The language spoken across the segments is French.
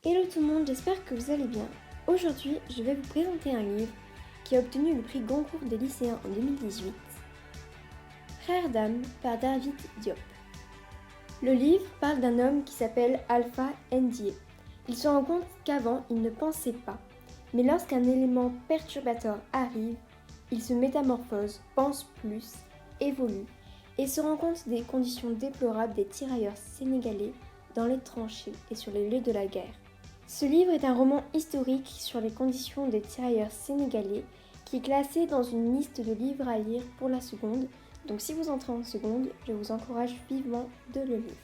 Hello tout le monde, j'espère que vous allez bien. Aujourd'hui, je vais vous présenter un livre qui a obtenu le prix Goncourt des lycéens en 2018, Frères d'âme par David Diop. Le livre parle d'un homme qui s'appelle Alpha Ndiaye. Il se rend compte qu'avant, il ne pensait pas. Mais lorsqu'un élément perturbateur arrive, il se métamorphose, pense plus, évolue et se rend compte des conditions déplorables des tirailleurs sénégalais dans les tranchées et sur les lieux de la guerre. Ce livre est un roman historique sur les conditions des tirailleurs sénégalais qui est classé dans une liste de livres à lire pour la seconde. Donc si vous entrez en seconde, je vous encourage vivement de le lire.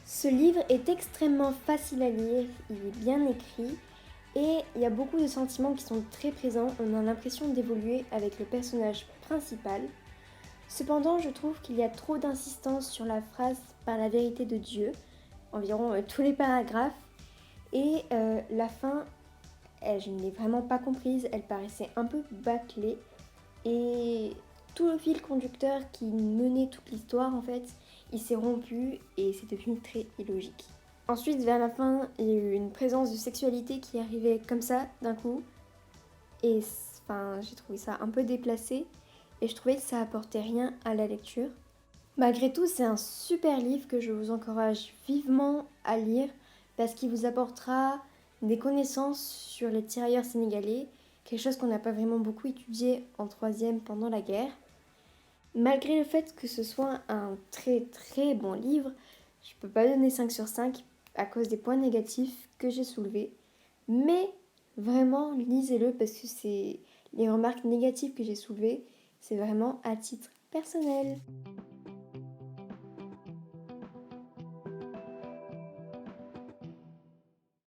Ce livre est extrêmement facile à lire, il est bien écrit et il y a beaucoup de sentiments qui sont très présents. On a l'impression d'évoluer avec le personnage principal. Cependant, je trouve qu'il y a trop d'insistance sur la phrase « par la vérité de Dieu », environ tous les paragraphes. Et la fin, je ne l'ai vraiment pas comprise, elle paraissait un peu bâclée. Et tout le fil conducteur qui menait toute l'histoire, en fait, il s'est rompu et c'est devenu très illogique. Ensuite, vers la fin, il y a eu une présence de sexualité qui arrivait comme ça, d'un coup. Et j'ai trouvé ça un peu déplacé et je trouvais que ça apportait rien à la lecture. Malgré tout, c'est un super livre que je vous encourage vivement à lire parce qu'il vous apportera des connaissances sur les tirailleurs sénégalais, quelque chose qu'on n'a pas vraiment beaucoup étudié en troisième pendant la guerre. Malgré le fait que ce soit un très très bon livre, je ne peux pas donner 5 sur 5 à cause des points négatifs que j'ai soulevés. Mais vraiment, lisez-le parce que c'est les remarques négatives que j'ai soulevées, c'est vraiment à titre personnel.